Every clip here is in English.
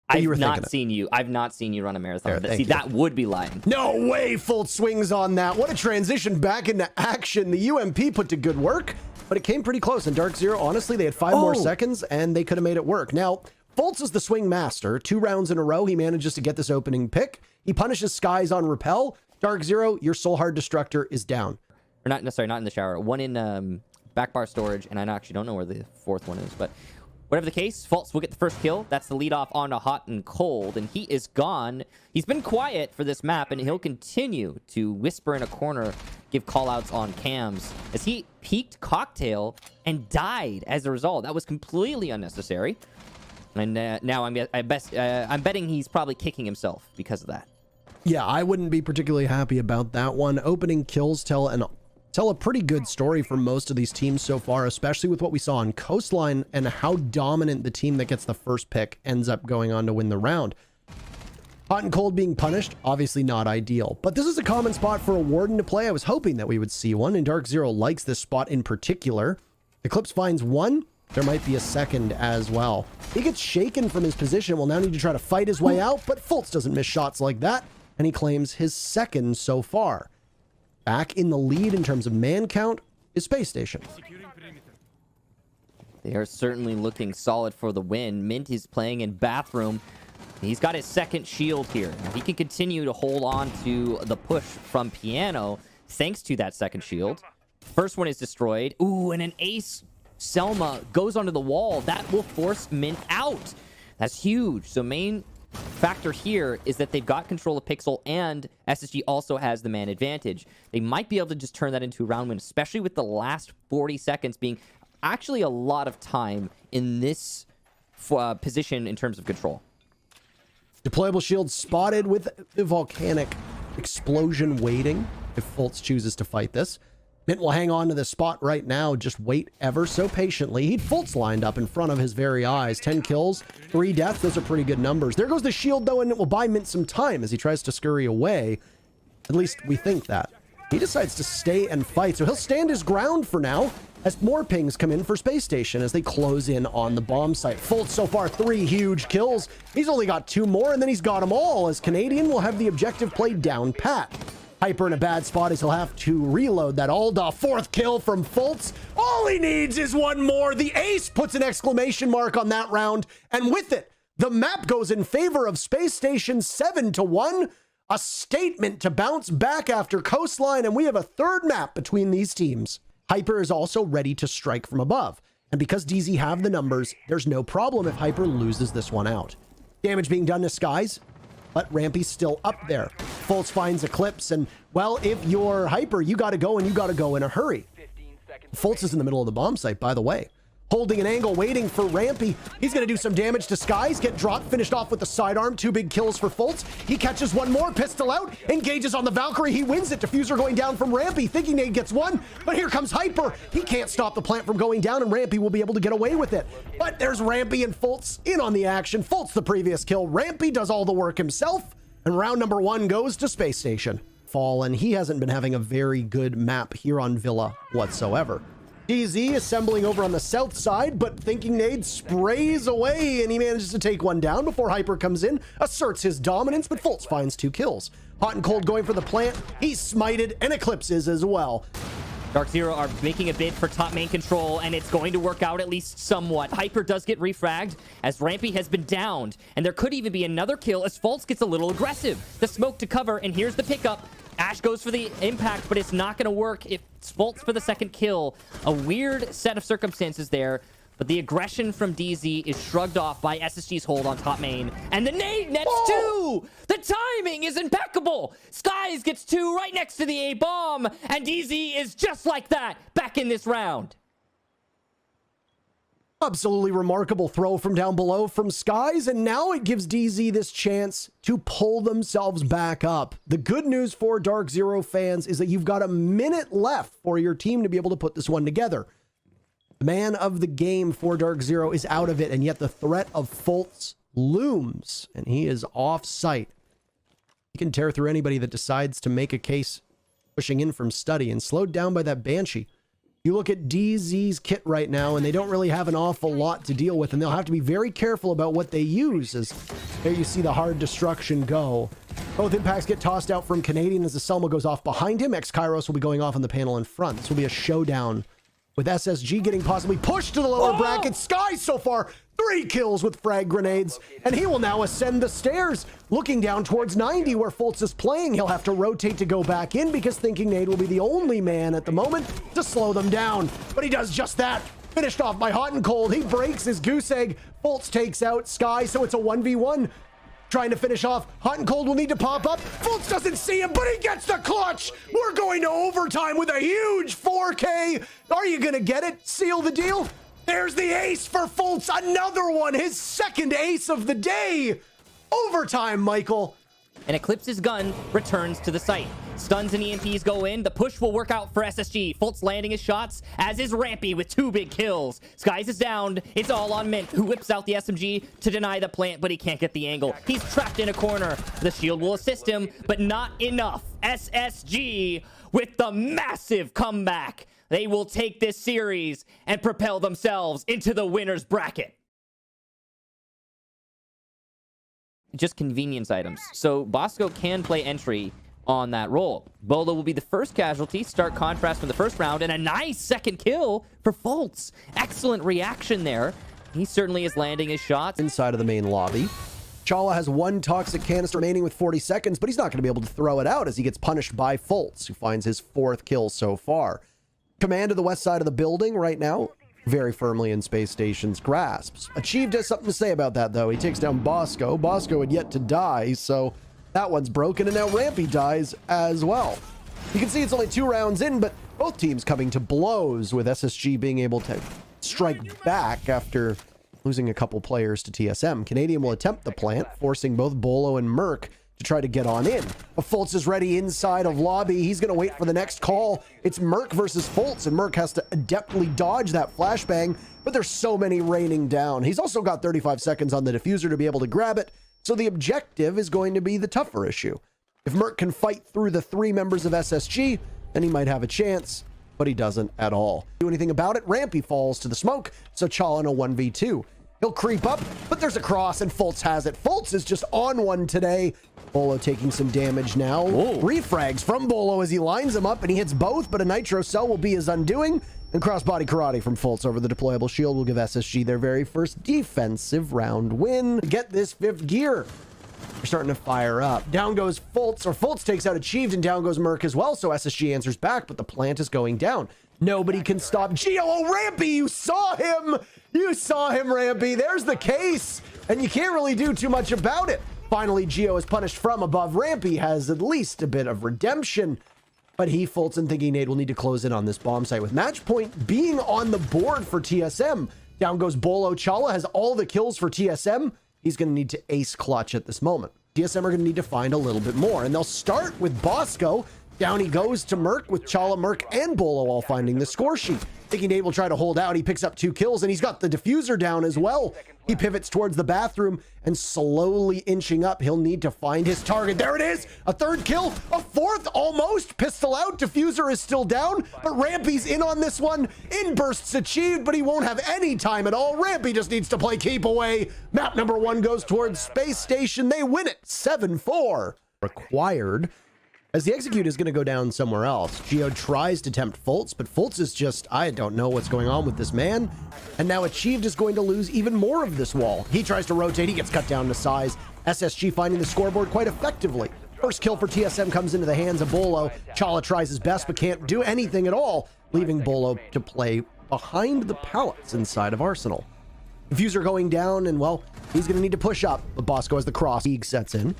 I've not seen you run a marathon. There, See, that would be lying. No way Fultz swings on that. What a transition back into action. The UMP put to good work, but it came pretty close. And Dark Zero, honestly, they had 5 more seconds, and they could have made it work. Now, Fultz is the swing master. 2 rounds in a row, he manages to get this opening pick. He punishes Skies on Repel. Dark Zero, your Soul Hard Destructor is down. Or not necessarily, not in the shower. One in back bar storage, and I actually don't know where the 4th one is, but whatever the case, Fultz will get the first kill. That's the lead off onto Hot and Cold, and he is gone. He's been quiet for this map, and he'll continue to whisper in a corner, give callouts on cams, as he peaked Cocktail and died as a result. That was completely unnecessary. And now I'm betting he's probably kicking himself because of that. Yeah, I wouldn't be particularly happy about that one. Opening kills tell a pretty good story for most of these teams so far, especially with what we saw on Coastline and how dominant the team that gets the first pick ends up going on to win the round. Hot and Cold being punished, obviously not ideal, but this is a common spot for a Warden to play. I was hoping that we would see one, and Dark Zero likes this spot in particular. Eclipse finds one. There might be a second as well. He gets shaken from his position, will now need to try to fight his way out, but Fultz doesn't miss shots like that, and he claims his second so far. Back in the lead in terms of man count is Space Station. They are certainly looking solid for the win. Mint is playing in Bathroom. He's got his second shield here. Now, he can continue to hold on to the push from Piano thanks to that second shield. First one is destroyed. Ooh, and an ace Selma goes onto the wall. That will force Mint out. That's huge. So main factor here is that they've got control of Pixel, and SSG also has the man advantage. They might be able to just turn that into a round win, especially with the last 40 seconds being actually a lot of time in this position in terms of control. Deployable shield spotted with the volcanic explosion waiting if Fultz chooses to fight this. Mint will hang on to this spot right now, just wait ever so patiently. He'd Fultz lined up in front of his very eyes. 10 kills, 3 deaths, those are pretty good numbers. There goes the shield though, and it will buy Mint some time as he tries to scurry away. At least we think that. He decides to stay and fight, so he'll stand his ground for now as more pings come in for Space Station as they close in on the bomb site. Fultz so far 3 huge kills. He's only got 2 more, and then he's got them all as Canadian will have the objective played down pat. Hyper in a bad spot as he'll have to reload that Alda. 4th kill from Fultz. All he needs is 1 more. The ace puts an exclamation mark on that round, and with it, the map goes in favor of Space Station 7-1. A statement to bounce back after Coastline, and we have a 3rd map between these teams. Hyper is also ready to strike from above, and because DZ have the numbers, there's no problem if Hyper loses this one out. Damage being done to Skies, but Rampy's still up there. Fultz finds Eclipse, and, well, if you're Hyper, you gotta go, and you gotta go in a hurry. Fultz is in the middle of the bomb site, by the way. Holding an angle, waiting for Rampy. He's gonna do some damage to Skies, get dropped, finished off with the sidearm. 2 big kills for Fultz. He catches 1 more, pistol out, engages on the Valkyrie. He wins it. Diffuser going down from Rampy, thinking Nade gets 1, but here comes Hyper. He can't stop the plant from going down, and Rampy will be able to get away with it. But there's Rampy and Fultz in on the action. Fultz the previous kill. Rampy does all the work himself, and round number 1 goes to Space Station. Fallen, he hasn't been having a very good map here on Villa whatsoever. DZ assembling over on the south side, but thinking Nade sprays away, and he manages to take 1 down before Hyper comes in, asserts his dominance, but Fultz finds 2 kills. Hot and Cold going for the plant. He's smited, and Eclipses as well. Dark Zero are making a bid for top main control, and it's going to work out at least somewhat. Hyper does get refragged as Rampy has been downed, and there could even be another kill as Fultz gets a little aggressive. The smoke to cover, and here's the pickup. Ash goes for the impact, but it's not going to work. It's Fultz for the second kill. A weird set of circumstances there, but the aggression from DZ is shrugged off by SSG's hold on top main. And the nade nets 2! The timing is impeccable! Skies gets 2 right next to the A-bomb, and DZ is just like that, back in this round. Absolutely remarkable throw from down below from Skies, and now it gives DZ this chance to pull themselves back up. The good news for Dark Zero fans is that you've got a minute left for your team to be able to put this one together. The man of the game for Dark Zero is out of it, and yet the threat of Fultz looms, and he is off site. He can tear through anybody that decides to make a case pushing in from study, and slowed down by that Banshee. You look at DZ's kit right now, and they don't really have an awful lot to deal with, and they'll have to be very careful about what they use, as there you see the hard destruction go. Both impacts get tossed out from Canadian as the Selma goes off behind him. X-Kairos will be going off on the panel in front. This will be a showdown with SSG getting possibly pushed to the lower bracket. Sky so far 3 kills with frag grenades, and he will now ascend the stairs, looking down towards 90 where Fultz is playing. He'll have to rotate to go back in because Thinking Nade will be the only man at the moment to slow them down. But he does just that. Finished off by Hot and Cold. He breaks his goose egg. Fultz takes out Sky, so it's a 1v1. Trying to finish off. Hot and Cold will need to pop up. Fultz doesn't see him, but he gets the clutch. We're going to overtime with a huge 4K. Are you going to get it? Seal the deal? There's the ace for Fultz. Another one. His second ace of the day. Overtime, Michael. And Eclipse's gun returns to the site. Stuns and EMPs go in. The push will work out for SSG. Fultz landing his shots, as is Rampy with 2 big kills. Skies is downed. It's all on Mint, who whips out the SMG to deny the plant, but he can't get the angle. He's trapped in a corner. The shield will assist him, but not enough. SSG with the massive comeback. They will take this series and propel themselves into the winner's bracket. Just convenience items. So Bosco can play entry on that role. Bolo will be the first casualty. Stark contrast from the first round, and a nice second kill for Fultz. Excellent reaction there. He certainly is landing his shots. Inside of the main lobby. Chala has 1 toxic canister remaining with 40 seconds, but he's not going to be able to throw it out as he gets punished by Fultz, who finds his 4th kill so far. Command of the west side of the building right now, very firmly in Space Station's grasps. Achieved has something to say about that, though. He takes down Bosco. Bosco had yet to die, so that one's broken, and now Rampy dies as well. You can see it's only 2 rounds in, but both teams coming to blows, with SSG being able to strike back after losing a couple players to TSM. Canadian will attempt the plant, forcing both Bolo and Merc to try to get on in. But Fultz is ready inside of lobby. He's going to wait for the next call. It's Merc versus Fultz, and Merc has to adeptly dodge that flashbang, but there's so many raining down. He's also got 35 seconds on the diffuser to be able to grab it, so the objective is going to be the tougher issue. If Merc can fight through the 3 members of SSG, then he might have a chance, but he doesn't at all. Do anything about it? Rampy falls to the smoke, so Chala in a 1v2. He'll creep up, but there's a cross, and Fultz has it. Fultz is just on one today. Bolo taking some damage now. Whoa. Refrags from Bolo as he lines him up, and he hits both, but a Nitro Cell will be his undoing. And crossbody karate from Fultz over the deployable shield will give SSG their very first defensive round win. Get this 5th gear. We're starting to fire up. Down goes Fultz, or Fultz takes out Achieved, and down goes Merc as well, so SSG answers back, but the plant is going down. Nobody can stop Geo. Oh, Rampy, you saw him! You saw him, Rampy. There's the case, and you can't really do too much about it. Finally, Geo is punished from above. Rampy has at least a bit of redemption, but he, Fultz, and Thinking Nade will need to close in on this bomb site with match point being on the board for TSM. Down goes Bolo. Chala has all the kills for TSM. He's going to need to ace clutch at this moment. TSM are going to need to find a little bit more, and they'll start with Bosco. Down he goes to Merc with Chala, Merc, and Bolo all finding the score sheet. Thinking Nade will try to hold out. He picks up 2 kills, and he's got the diffuser down as well. He pivots towards the bathroom and slowly inching up. He'll need to find his target. There it is. A 3rd kill, a 4th almost. Pistol out. Diffuser is still down, but Rampy's in on this one. Inbursts achieved, but he won't have any time at all. Rampy just needs to play keep away. Map number 1 goes towards Space Station. They win it 7-4. Required. As the execute is going to go down somewhere else. Geo tries to tempt Fultz, but Fultz is just, I don't know what's going on with this man. And now Achieved is going to lose even more of this wall. He tries to rotate. He gets cut down to size. SSG finding the scoreboard quite effectively. First kill for TSM comes into the hands of Bolo. Chala tries his best, but can't do anything at all, leaving Bolo to play behind the pallets inside of Arsenal. Diffuser going down, and well, he's going to need to push up. But Bosco has the cross. League sets in.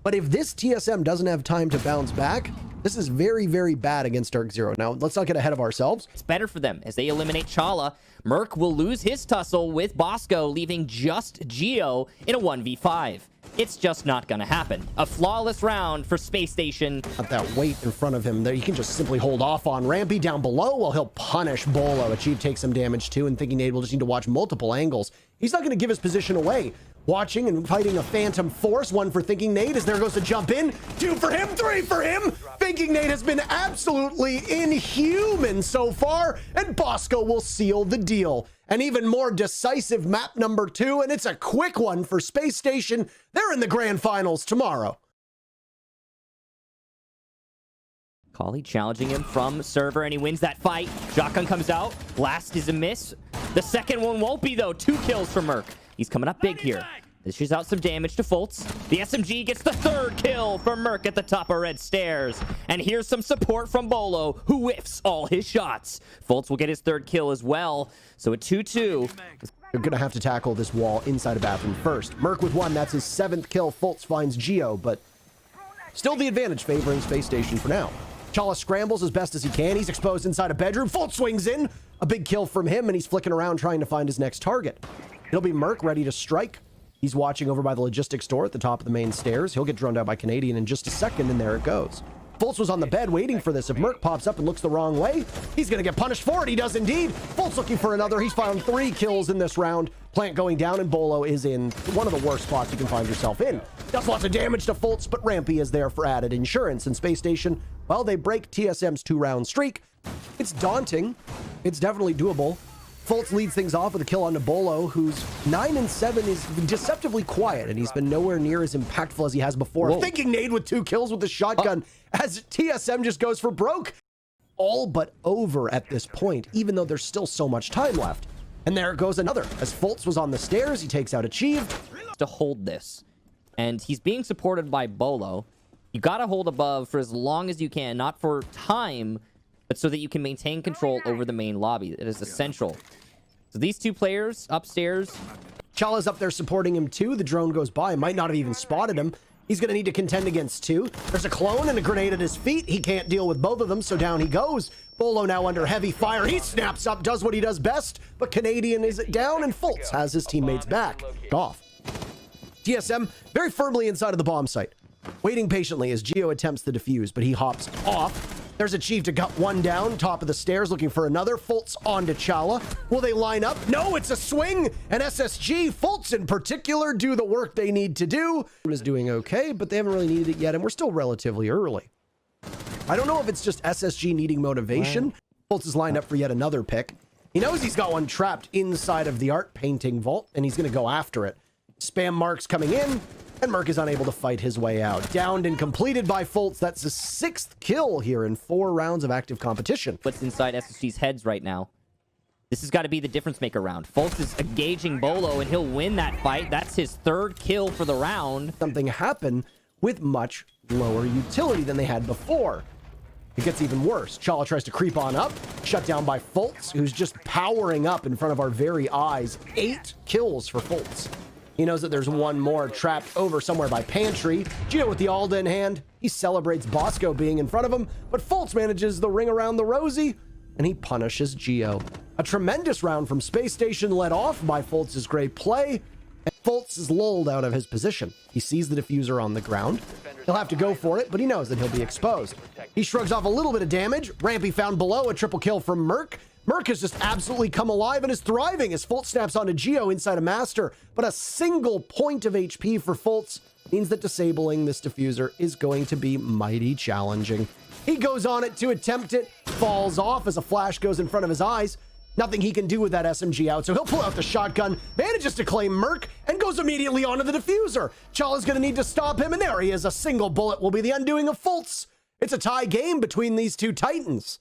But if this TSM doesn't have time to bounce back, this is very, very bad against Dark Zero. Now, let's not get ahead of ourselves. It's better for them as they eliminate Chala. Merc will lose his tussle with Bosco, leaving just Geo in a 1v5. It's just not going to happen. A flawless round for Space Station. Got that weight in front of him there. You can just simply hold off on Rampy down below while he'll punish Bolo. Achieve takes some damage too, and Thinking Nade will just need to watch multiple angles. He's not going to give his position away. watching and fighting a phantom force. One for Thinking Nate as there goes to jump in. Two for him, three for him. Thinking Nate has been absolutely inhuman so far, and Bosco will seal the deal. An even more decisive map number 2, and it's a quick one for Space Station. They're in the grand finals tomorrow. Quality challenging him from server, and he wins that fight. Shotgun comes out. Blast is a miss. The second one won't be, though. 2 kills for Merc. He's coming up big here. Dishes out some damage to Fultz. The SMG gets the 3rd kill for Merc at the top of Red Stairs. And here's some support from Bolo, who whiffs all his shots. Fultz will get his 3rd kill as well. So a 2-2. They're going to have to tackle this wall inside a bathroom first. Merc with 1, that's his 7th kill. Fultz finds Geo, but still the advantage favoring Space Station for now. Chala scrambles as best as he can. He's exposed inside a bedroom. Fultz swings in. A big kill from him, and he's flicking around trying to find his next target. It'll be Merc ready to strike. He's watching over by the logistics store at the top of the main stairs. He'll get droned out by Canadian in just a second, and there it goes. Fultz was on the bed waiting for this. If Merc pops up and looks the wrong way, he's going to get punished for it. He does indeed. Fultz looking for another. He's found 3 kills in this round. Plant going down, and Bolo is in one of the worst spots you can find yourself in. Does lots of damage to Fultz, but Rampy is there for added insurance. And Space Station, well, they break TSM's 2-round streak. It's daunting. It's definitely doable. Fultz leads things off with a kill on Bolo, who's 9-7 is deceptively quiet, and he's been nowhere near as impactful as he has before. Whoa. Thinking Nade with 2 kills with the shotgun as TSM just goes for broke. All but over at this point, even though there's still so much time left. And there goes another. As Fultz was on the stairs, he takes out Achieved. To hold this. And he's being supported by Bolo. You got to hold above for as long as you can, not for time, but so that you can maintain control over the main lobby. It is essential. So these 2 players upstairs. Chala's up there supporting him too. The drone goes by. Might not have even spotted him. He's going to need to contend against 2. There's a clone and a grenade at his feet. He can't deal with both of them, so down he goes. Bolo now under heavy fire. He snaps up, does what he does best, but Canadian is down, and Fultz has his teammates back. Off. TSM very firmly inside of the bomb site, waiting patiently as Geo attempts the defuse, but he hops off. There's a Chief to gut 1 down, top of the stairs, looking for another. Fultz onto Chala. Will they line up? No, it's a swing. And SSG, Fultz in particular, do the work they need to do. Is doing okay, but they haven't really needed it yet, and we're still relatively early. I don't know if it's just SSG needing motivation. Wow. Fultz is lined up for yet another pick. He knows he's got one trapped inside of the art painting vault, and he's going to go after it. Spam marks coming in, and Merc is unable to fight his way out. Downed and completed by Fultz. That's his 6th kill here in 4 rounds of active competition. What's inside SSG's heads right now? This has got to be the difference maker round. Fultz is engaging Bolo, and he'll win that fight. That's his 3rd kill for the round. Something happened with much lower utility than they had before. It gets even worse. Chala tries to creep on up, shut down by Fultz, who's just powering up in front of our very eyes. 8 kills for Fultz. He knows that there's 1 more trapped over somewhere by Pantry. Geo with the Alda in hand. He celebrates Bosco being in front of him, but Fultz manages the ring around the rosy, and he punishes Geo. A tremendous round from Space Station led off by Fultz's great play. And Fultz is lulled out of his position. He sees the diffuser on the ground. He'll have to go for it, but he knows that he'll be exposed. He shrugs off a little bit of damage. Rampy found below, a triple kill from Merc. Merc has just absolutely come alive and is thriving as Fultz snaps onto Geo inside a Master. But a single point of HP for Fultz means that disabling this diffuser is going to be mighty challenging. He goes on it to attempt it, falls off as a flash goes in front of his eyes. Nothing he can do with that SMG out, so he'll pull out the shotgun, manages to claim Merc, and goes immediately onto the diffuser. Chala's going to need to stop him, and there he is. A single bullet will be the undoing of Fultz. It's a tie game between these 2 titans.